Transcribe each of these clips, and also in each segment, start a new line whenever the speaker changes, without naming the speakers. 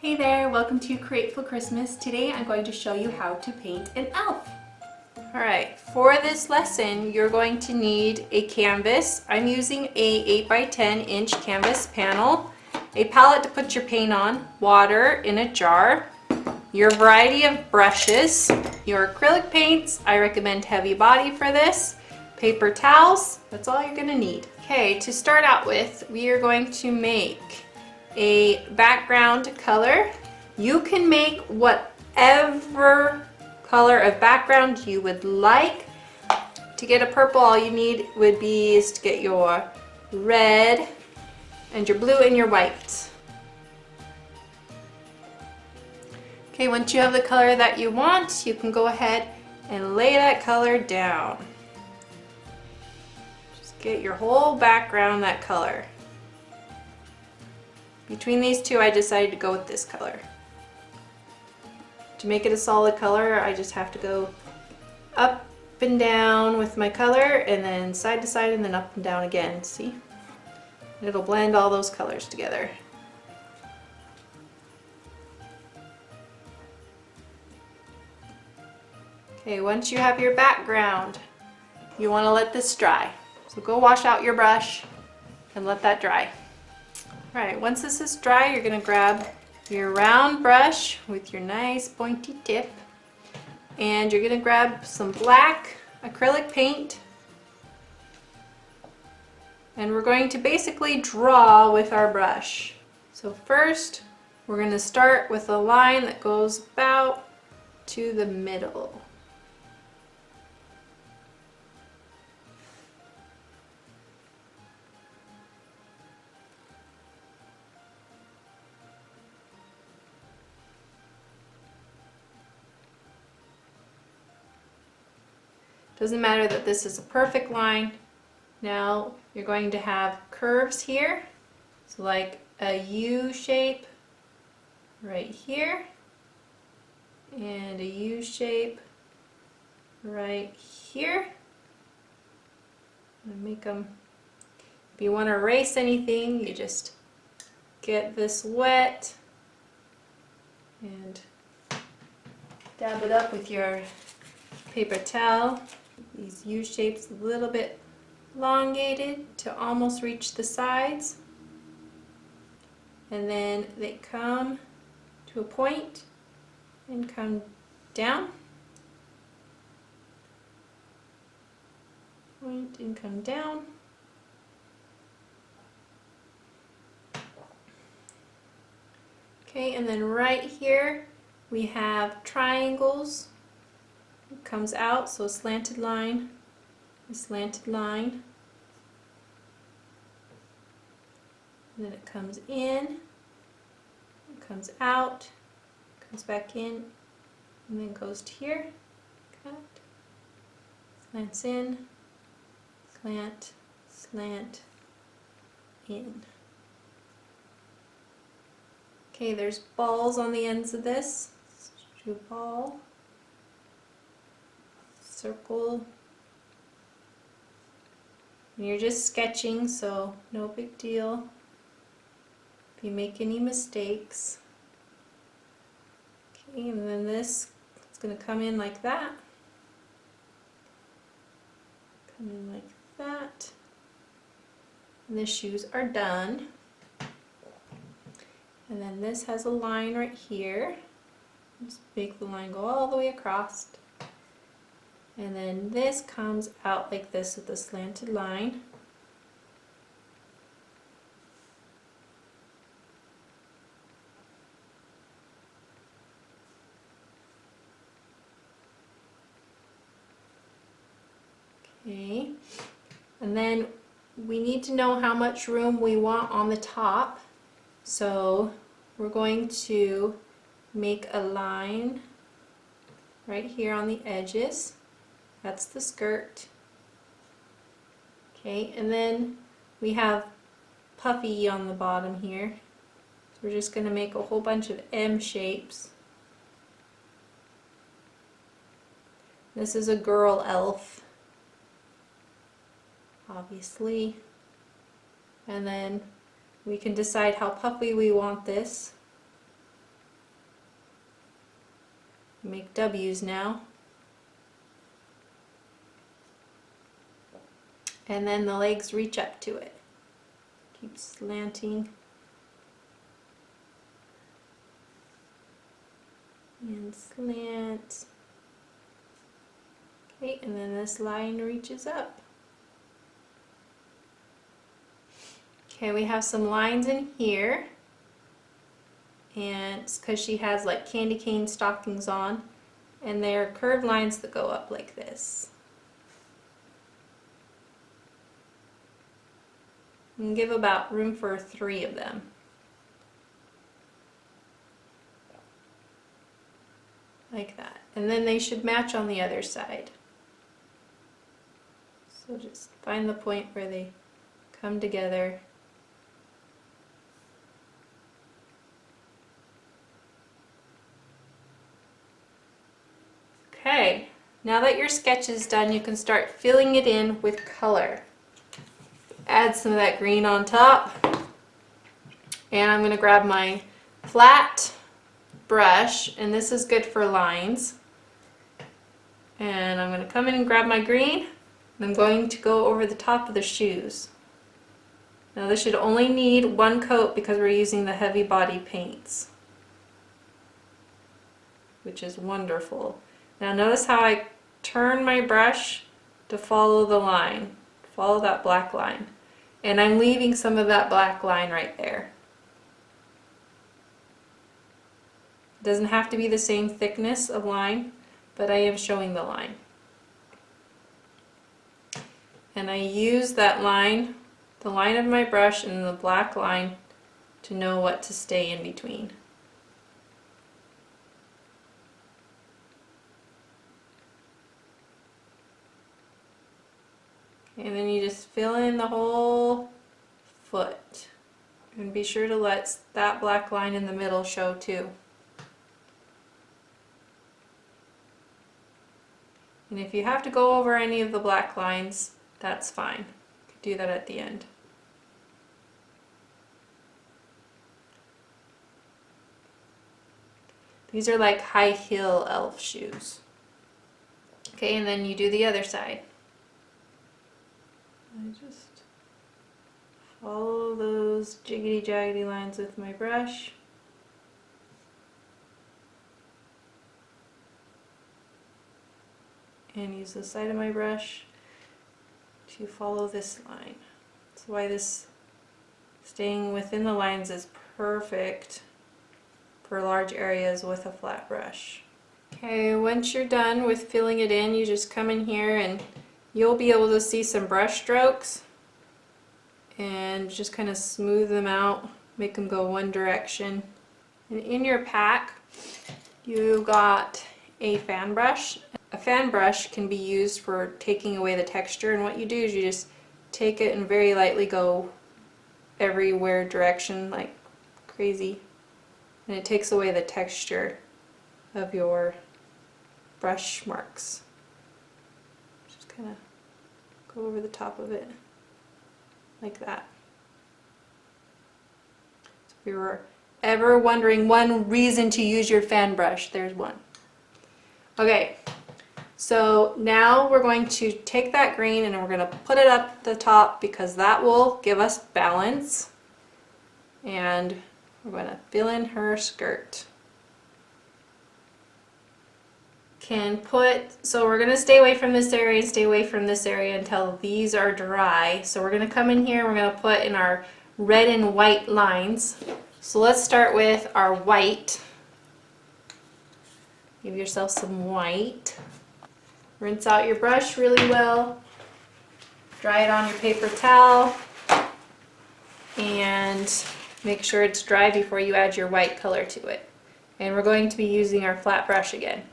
Hey there, welcome to Createful Christmas. Today I'm going to show you how to paint an elf. Alright, for this lesson you're going to need a canvas. I'm using a 8 by 10 inch canvas panel, a palette to put your paint on, water in a jar, your variety of brushes, your acrylic paints, I recommend heavy body for this, paper towels, that's all you're going to need. Okay, to start out with, we are going to make a background color. You can make whatever color of background you would like. To get a purple, all you need would be is to get your red and your blue and your white. Okay, once you have the color that you want, you can go ahead and lay that color down. Just get your whole background that color. Between these two, I decided to go with this color. To make it a solid color, I just have to go up and down with my color, and then side to side, and then up and down again. See? It'll blend all those colors together. Okay, once you have your background, you want to let this dry. So go wash out your brush and let that dry. Alright, once this is dry, you're going to grab your round brush with your nice pointy tip, and you're going to grab some black acrylic paint, and we're going to basically draw with our brush. So first, we're going to start with a line that goes about to the middle. Doesn't matter that this is a perfect line. Now you're going to have curves here, so like a U shape right here, and a U shape right here. I'm gonna make them, if you want to erase anything, you just get this wet and dab it up with your paper towel. These U shapes a little bit elongated to almost reach the sides, and then they come to a point and come down, point and come down. Okay, and then right here we have triangles. It comes out, so a slanted line, a slanted line, and then it comes in, it comes out, comes back in, and then goes to here, cut, slants in, slant, slant, in. Okay, there's balls on the ends of this. Let's do a ball. Circle, and you're just sketching, so no big deal if you make any mistakes. Okay, and then this is going to come in like that, come in like that, and the shoes are done. And then this has a line right here, just make the line go all the way across. And then this comes out like this with a slanted line. Okay, and then we need to know how much room we want on the top. So we're going to make a line right here on the edges. That's the skirt. Okay, and then we have puffy on the bottom here. So we're just going to make a whole bunch of M shapes. This is a girl elf, obviously. And then we can decide how puffy we want this. Make W's now. And then the legs reach up to it. Keep slanting. And slant. Okay, and then this line reaches up. Okay, we have some lines in here. And it's because she has like candy cane stockings on. And they're curved lines that go up like this. And give about room for 3 of them. Like that. And then they should match on the other side. So just find the point where they come together. Okay, now that your sketch is done, you can start filling it in with color. Add some of that green on top. And I'm going to grab my flat brush, and this is good for lines. And I'm going to come in and grab my green, and I'm going to go over the top of the shoes. Now this should only need 1 coat because we're using the heavy body paints, which is wonderful. Now notice how I turn my brush to follow the line, follow that black line. And I'm leaving some of that black line right there. It doesn't have to be the same thickness of line, but I am showing the line. And I use that line, the line of my brush and the black line, to know what to stay in between. And then you just fill in the whole foot. And be sure to let that black line in the middle show too. And if you have to go over any of the black lines, that's fine. You can do that at the end. These are like high heel elf shoes. Okay, and then you do the other side. I just follow those jiggity jaggedy lines with my brush. And use the side of my brush to follow this line. That's why this staying within the lines is perfect for large areas with a flat brush. Okay, once you're done with filling it in, you just come in here and you'll be able to see some brush strokes and just kind of smooth them out, make them go one direction. And in your pack, you got a fan brush. A fan brush can be used for taking away the texture, and what you do is you just take it and very lightly go everywhere direction like crazy, and it takes away the texture of your brush marks. Just kind of go over the top of it like that. So if you were ever wondering one reason to use your fan brush, there's one. Okay, so now we're going to take that green and we're going to put it up the top because that will give us balance. And we're going to fill in her skirt. So we're going to stay away from this area and stay away from this area until these are dry. So we're going to come in here, we're going to put in our red and white lines. So let's start with our white. Give yourself some white. Rinse out your brush really well. Dry it on your paper towel. And make sure it's dry before you add your white color to it. And we're going to be using our flat brush again.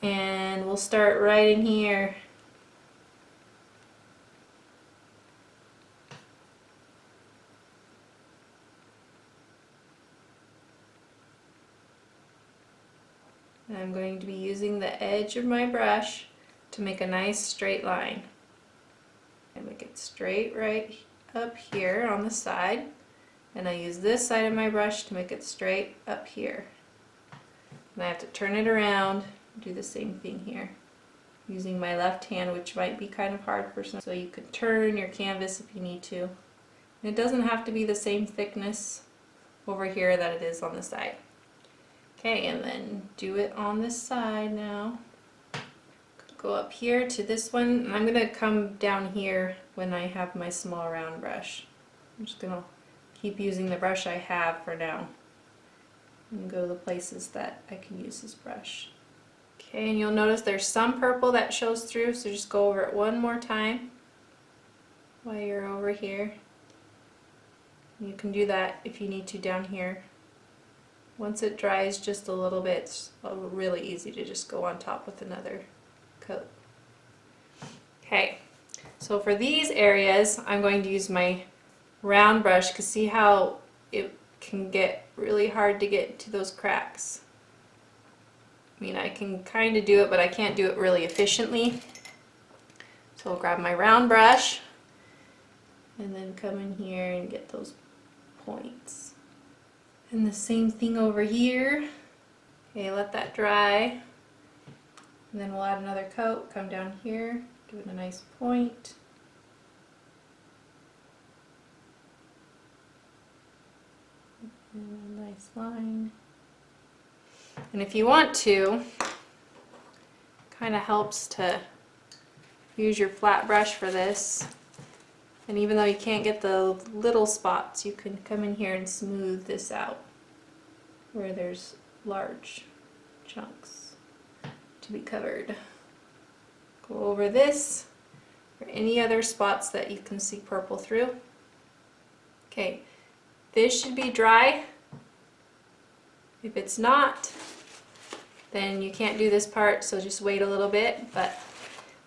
And we'll start right in here. And I'm going to be using the edge of my brush to make a nice straight line. And make it straight right up here on the side. And I use this side of my brush to make it straight up here. And I have to turn it around, do the same thing here. Using my left hand, which might be kind of hard for some. So you could turn your canvas if you need to. And it doesn't have to be the same thickness over here that it is on the side. Okay, and then do it on this side now. Go up here to this one, and I'm gonna come down here when I have my small round brush. I'm just gonna keep using the brush I have for now. And go to the places that I can use this brush. Okay, and you'll notice there's some purple that shows through, so just go over it one more time while you're over here. You can do that if you need to down here. Once it dries just a little bit, it's really easy to just go on top with another coat. Okay, so for these areas, I'm going to use my round brush, because see how it can get really hard to get to those cracks. I mean, I can kind of do it, but I can't do it really efficiently. So I'll grab my round brush and then come in here and get those points. And the same thing over here. Okay, let that dry. And then we'll add another coat, come down here, give it a nice point. And a nice line. And if you want to, kind of helps to use your flat brush for this. And even though you can't get the little spots, you can come in here and smooth this out where there's large chunks to be covered. Go over this or any other spots that you can see purple through. Okay, this should be dry. If it's not, then you can't do this part, so just wait a little bit. But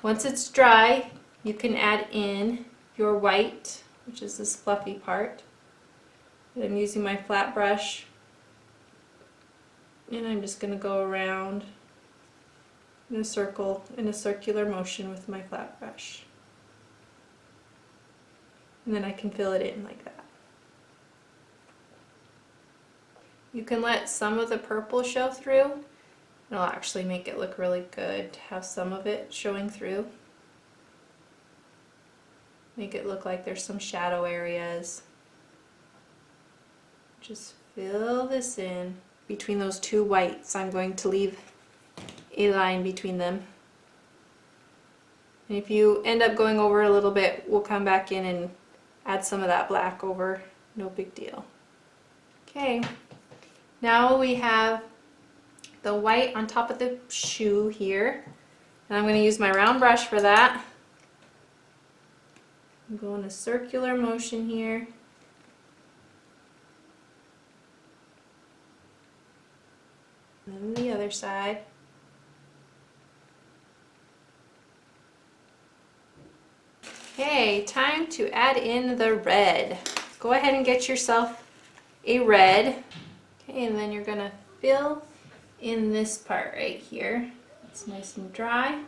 once it's dry, you can add in your white, which is this fluffy part. And I'm using my flat brush, and I'm just going to go around in a circle, in a circular motion with my flat brush. And then I can fill it in like that. You can let some of the purple show through. It'll actually make it look really good to have some of it showing through. Make it look like there's some shadow areas. Just fill this in. Between those two whites, I'm going to leave a line between them. And if you end up going over a little bit, we'll come back in and add some of that black over. No big deal. Okay, now we have the white on top of the shoe here. And I'm going to use my round brush for that. I'm going a circular motion here. And then the other side. Okay, time to add in the red. Go ahead and get yourself a red. Okay, and then you're going to fill in this part right here. It's nice and dry.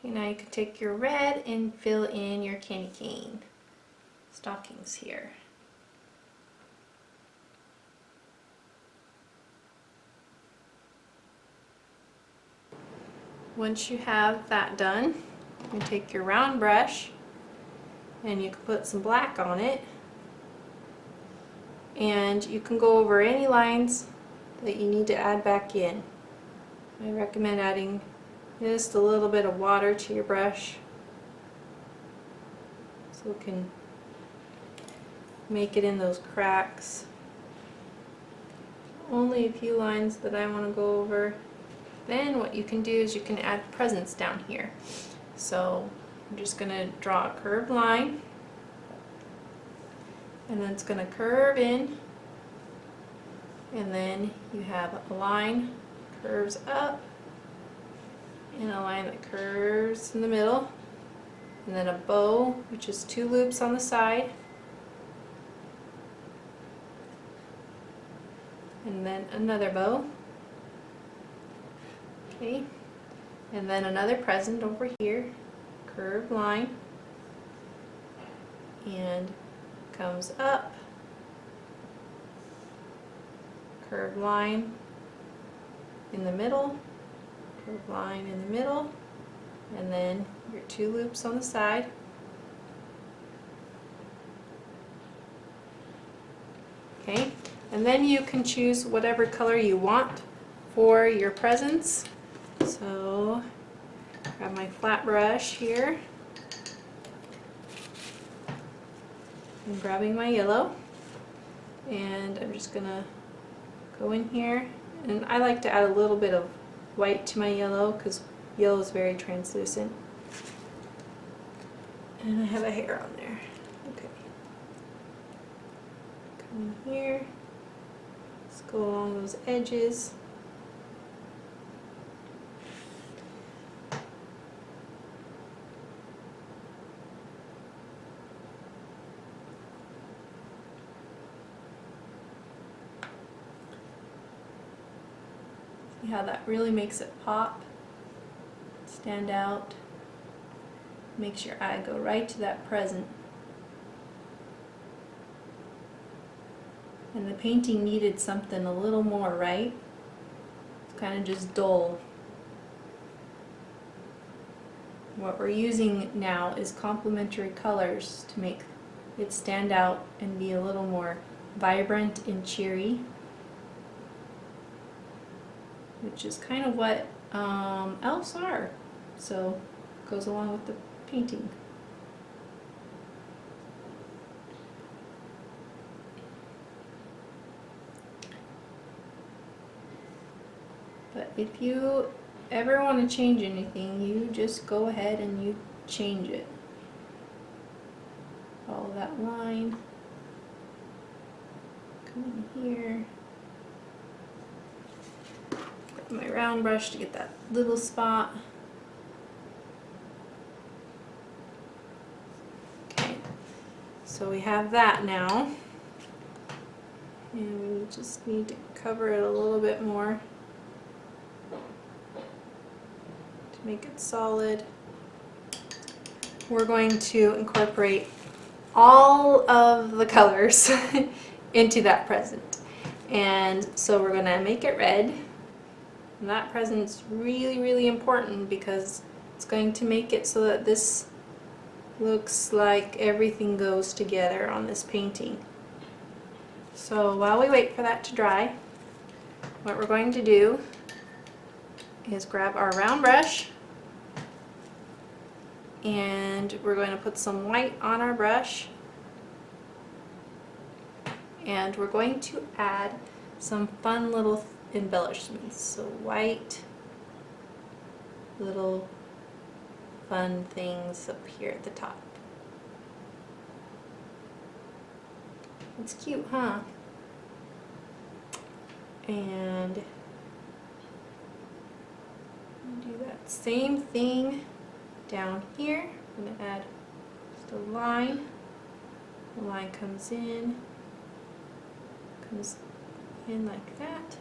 Okay, now you can take your red and fill in your candy cane stockings here. Once you have that done, you can take your round brush and you can put some black on it, and you can go over any lines that you need to add back in. I recommend adding just a little bit of water to your brush so it can make it in those cracks. Only a few lines that I want to go over. Then what you can do is you can add presents down here. So I'm just going to draw a curved line, and then it's going to curve in, and then you have a line curves up and a line that curves in the middle, and then a bow, which is 2 loops on the side, and then another bow. Okay, and then another present over here, curved line, and comes up, curved line in the middle, curved line in the middle, and then your 2 loops on the side. Okay, and then you can choose whatever color you want for your presents. So, grab my flat brush here. I'm grabbing my yellow, and I'm just gonna go in here, and I like to add a little bit of white to my yellow because yellow is very translucent. And I have a hair on there. Okay. Come in here. Let's go along those edges. See how that really makes it pop, stand out, makes your eye go right to that present. And the painting needed something a little more, right? It's kind of just dull. What we're using now is complementary colors to make it stand out and be a little more vibrant and cheery, which is kind of what elves are. So it goes along with the painting. But if you ever want to change anything, you just go ahead and you change it. Follow that line. Come in here. Grab my round brush to get that little spot. Okay, so we have that now. And we just need to cover it a little bit more to make it solid. We're going to incorporate all of the colors into that present. And so we're going to make it red. And that present's really, really important because it's going to make it so that this looks like everything goes together on this painting. So while we wait for that to dry, what we're going to do is grab our round brush, and we're going to put some white on our brush, and we're going to add some fun little embellishments. So white little fun things up here at the top. It's cute, huh? And do that same thing down here. I'm going to add just a line. The line comes in like that.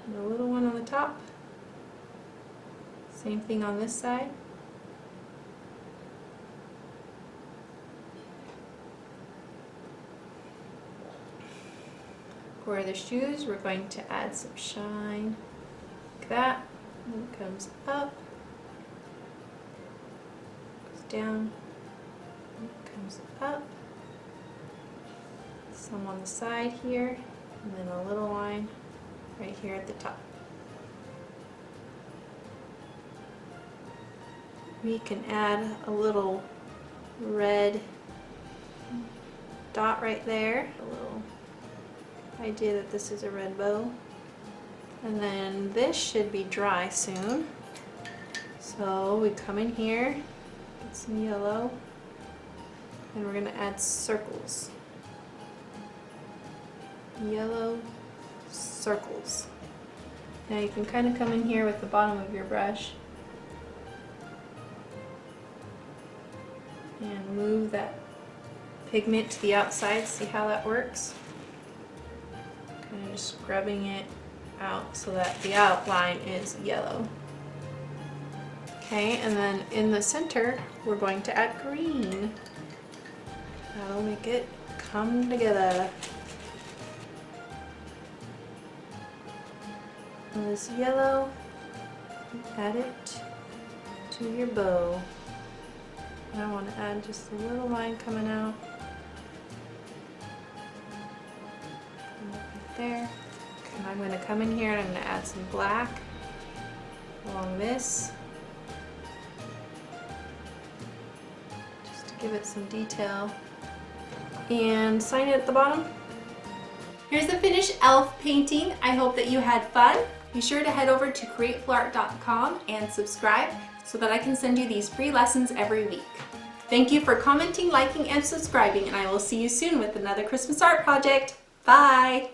And a little one on the top. Same thing on this side. For the shoes, we're going to add some shine like that. And it comes up, goes down, and it comes up. Some on the side here, and then a little line right here at the top. We can add a little red dot right there, a little idea that this is a red bow. And then this should be dry soon. So we come in here, get some yellow, and we're going to add circles. Yellow circles. Now you can kind of come in here with the bottom of your brush and move that pigment to the outside. See how that works? Kind of just scrubbing it out so that the outline is yellow. Okay, and then in the center, we're going to add green. That'll make it come together. And this yellow, add it to your bow. And I want to add just a little line coming out. Right there. And I'm going to come in here and I'm going to add some black along this. Just to give it some detail. And sign it at the bottom. Here's the finished elf painting. I hope that you had fun. Be sure to head over to createfulart.com and subscribe so that I can send you these free lessons every week. Thank you for commenting, liking, and subscribing, and I will see you soon with another Christmas art project. Bye!